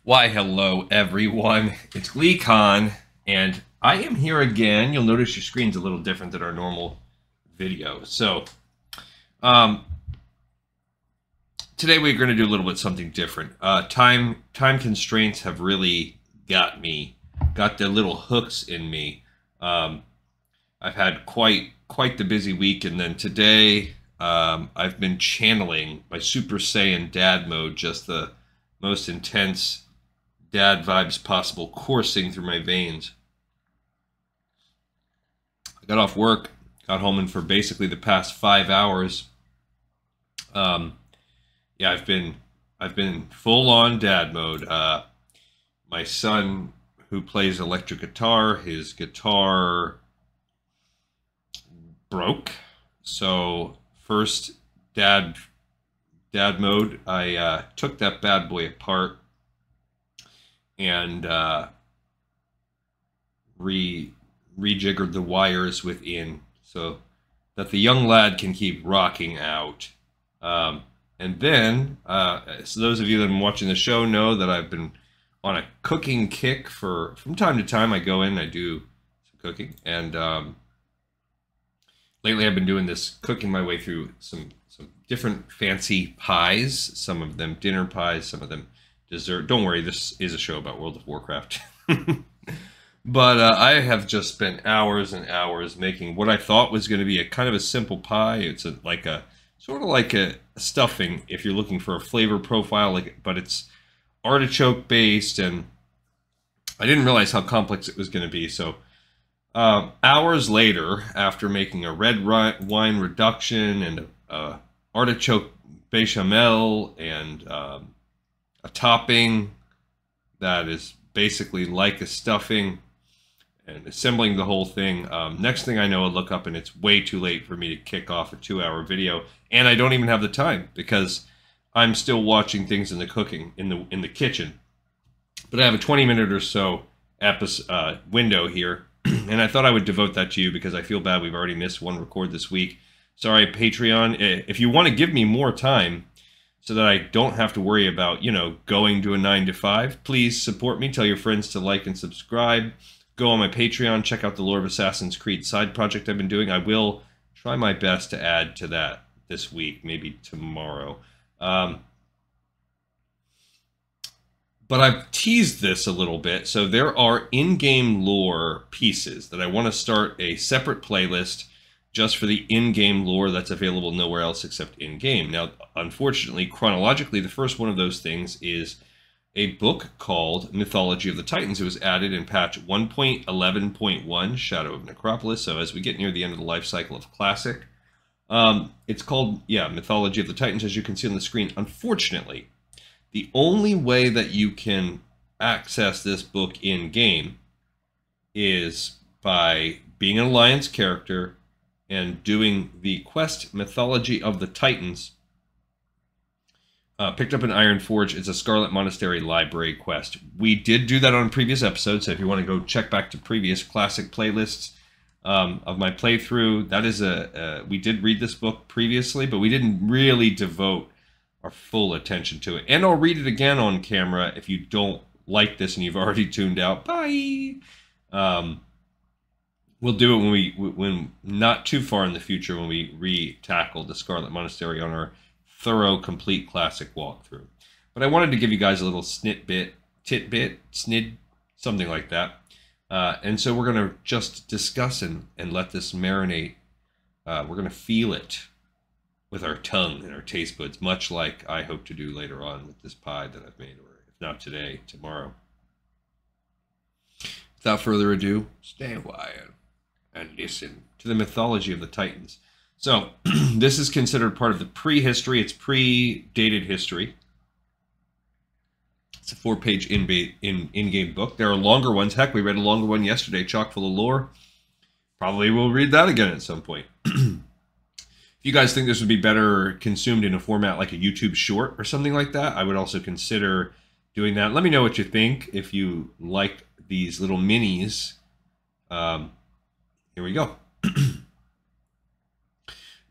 Why, hello everyone. It's GleeCon, and I am here again. You'll notice your screen's a little different than our normal video. So, today we're going to do a little bit something different. Time constraints have really got the little hooks in me. I've had quite the busy week, and then today I've been channeling my Super Saiyan Dad mode, just the most intense dad vibes possible coursing through my veins. I got off work, got home, and for basically the past 5 hours, yeah, I've been full on dad mode. My son, who plays electric guitar, his guitar broke. So first dad mode, I took that bad boy apart and rejiggered the wires within so that the young lad can keep rocking out. And then, so those of you that have been watching the show know that I've been on a cooking kick from time to time. I go in, I do some cooking, and lately I've been doing this, cooking my way through some different fancy pies, some of them dinner pies, some of them dessert. Don't worry, this is a show about World of Warcraft. But I have just spent hours and hours making what I thought was going to be a kind of a simple pie. It's sort of like a stuffing if you're looking for a flavor profile, but it's artichoke based, and I didn't realize how complex it was going to be. So hours later, after making a red wine reduction and a artichoke bechamel and a topping that is basically like a stuffing, and assembling the whole thing. Next thing I know, I look up and it's way too late for me to kick off a 2-hour video, and I don't even have the time because I'm still watching things in the cooking in the kitchen. But I have a 20-minute or so episode window here, and I thought I would devote that to you because I feel bad we've already missed one record this week. Sorry, Patreon. If you want to give me more time so that I don't have to worry about, going to a 9 to 5, please support me. Tell your friends to like and subscribe. Go on my Patreon. Check out the Lore of Assassin's Creed side project I've been doing. I will try my best to add to that this week, maybe tomorrow. But I've teased this a little bit. So there are in-game lore pieces that I want to start a separate playlist just for the in-game lore that's available nowhere else except in-game. Now, unfortunately, chronologically, the first one of those things is a book called Mythology of the Titans. It was added in patch 1.11.1, Shadow of Necropolis. So as we get near the end of the life cycle of Classic, it's called, Mythology of the Titans, as you can see on the screen. Unfortunately, the only way that you can access this book in-game is by being an Alliance character and doing the quest Mythology of the Titans. Picked up in Iron Forge. It's a Scarlet Monastery library quest. We did do that on previous episodes, so if you want to go check back to previous classic playlists of my playthrough, that is we did read this book previously, but we didn't really devote our full attention to it. And I'll read it again on camera if you don't like this and you've already tuned out. Bye! We'll do it when not too far in the future, when we re-tackle the Scarlet Monastery on our thorough, complete classic walkthrough. But I wanted to give you guys a little tidbit, snid, something like that. And so we're going to just discuss and let this marinate. We're going to feel it with our tongue and our taste buds, much like I hope to do later on with this pie that I've made, or if not today, tomorrow. Without further ado, stay a while and listen to the Mythology of the Titans. So, this is considered part of the prehistory. It's pre-dated history. It's a 4-page in-game book. There are longer ones. Heck, we read a longer one yesterday, chock full of lore. Probably will read that again at some point. If you guys think this would be better consumed in a format like a YouTube short or something like that, I would also consider doing that. Let me know what you think if you like these little minis. Here we go.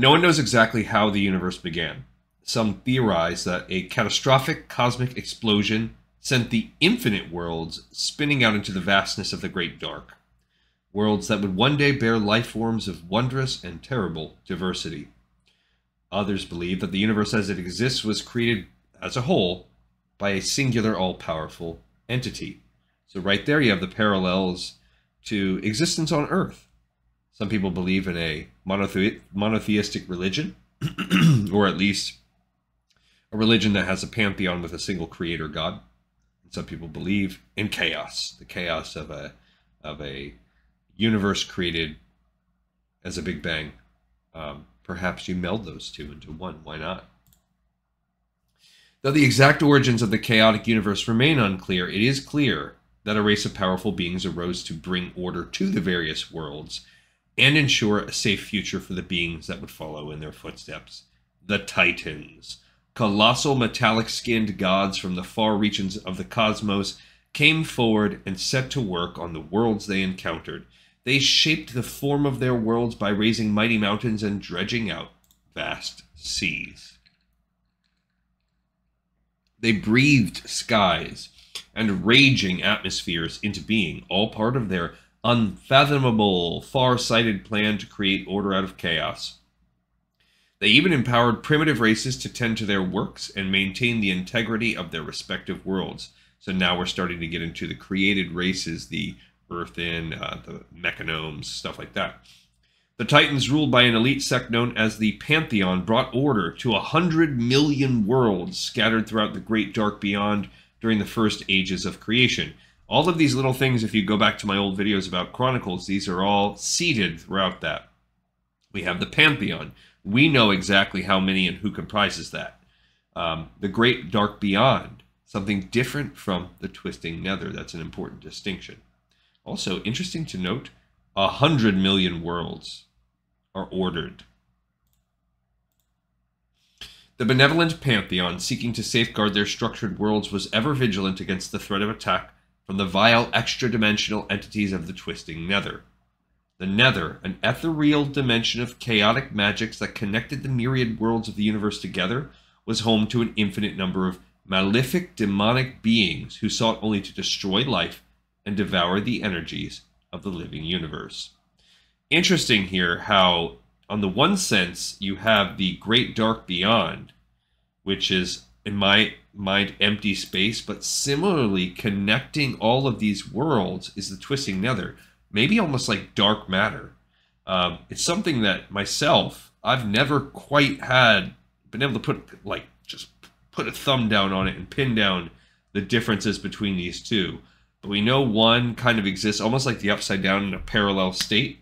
No one knows exactly how the universe began. Some theorize that a catastrophic cosmic explosion sent the infinite worlds spinning out into the vastness of the great dark. Worlds that would one day bear life forms of wondrous and terrible diversity. Others believe that the universe as it exists was created as a whole by a singular all-powerful entity. So right there you have the parallels to existence on Earth. Some people believe in a monotheistic religion, or at least a religion that has a pantheon with a single creator god. And some people believe in chaos, the chaos of a universe created as a Big Bang. Perhaps you meld those two into one. Why not? Though the exact origins of the chaotic universe remain unclear, it is clear that a race of powerful beings arose to bring order to the various worlds and ensure a safe future for the beings that would follow in their footsteps. The Titans, colossal metallic-skinned gods from the far regions of the cosmos, came forward and set to work on the worlds they encountered. They shaped the form of their worlds by raising mighty mountains and dredging out vast seas. They breathed skies and raging atmospheres into being, all part of their unfathomable, far-sighted plan to create order out of chaos. They even empowered primitive races to tend to their works and maintain the integrity of their respective worlds. So now we're starting to get into the created races, the Earthen, the Mechanomes, stuff like that. The Titans, ruled by an elite sect known as the Pantheon, brought order to 100 million worlds scattered throughout the great dark beyond during the first ages of creation. All of these little things, if you go back to my old videos about Chronicles, these are all seeded throughout that. We have the Pantheon. We know exactly how many and who comprises that. The great dark beyond, something different from the twisting nether. That's an important distinction. Also, interesting to note, 100 million worlds are ordered. The benevolent Pantheon, seeking to safeguard their structured worlds, was ever vigilant against the threat of attack from the vile extra-dimensional entities of the twisting nether. The nether, an ethereal dimension of chaotic magics that connected the myriad worlds of the universe together, was home to an infinite number of malefic demonic beings who sought only to destroy life and devour the energies of the living universe. Interesting here how, on the one sense, you have the great dark beyond, which is, in my mind, empty space, but similarly connecting all of these worlds is the twisting nether, maybe almost like dark matter. It's something that myself, I've never quite been able to just put a thumb down on it and pin down the differences between these two. But we know one kind of exists almost like the Upside Down in a parallel state,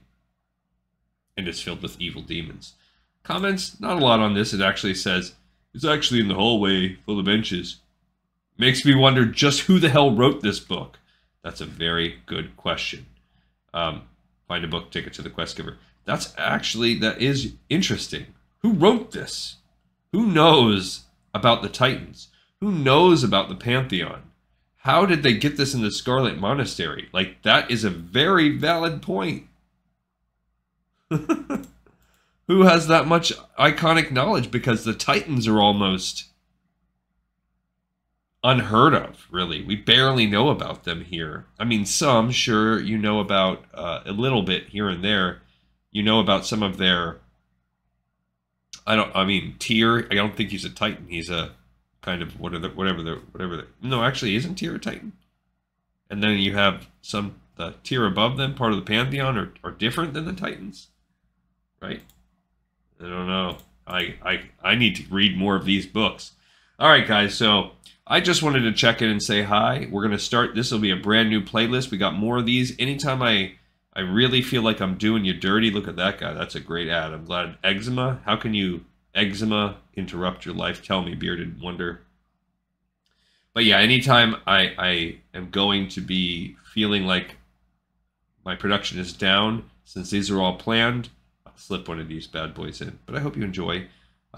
and it's filled with evil demons. Comments, not a lot on this. It actually says, it's actually in the hallway full of benches. Makes me wonder just who the hell wrote this book. That's a very good question. Find a book, take it to the quest giver. That is interesting. Who wrote this? Who knows about the Titans? Who knows about the Pantheon? How did they get this in the Scarlet Monastery? Like, that is a very valid point. Who has that much iconic knowledge? Because the Titans are almost unheard of, really. We barely know about them here. I mean, some, sure, you know about a little bit here and there. You know about some of their... Tyr, I don't think he's a Titan. He's a kind of no, actually, isn't Tyr a Titan? And then you have the tier above them, part of the Pantheon, are different than the Titans, right? I don't know. I need to read more of these books. All right, guys, so I just wanted to check in and say hi. We're going to start. This will be a brand new playlist. We got more of these. Anytime I really feel like I'm doing you dirty, look at that guy. That's a great ad. I'm glad. Eczema? How can eczema interrupt your life? Tell me, Bearded Wonder. But yeah, anytime I am going to be feeling like my production is down, since these are all planned, I'll slip one of these bad boys in. But I hope you enjoy.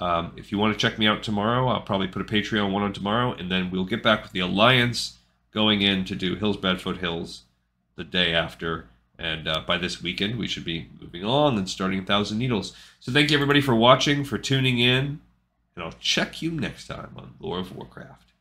If you want to check me out tomorrow, I'll probably put a Patreon one on tomorrow, and then we'll get back with the Alliance going in to do Hillsbad Foothills the day after. And by this weekend, we should be moving along and starting 1,000 Needles. So thank you, everybody, for watching, for tuning in. And I'll check you next time on Lore of Warcraft.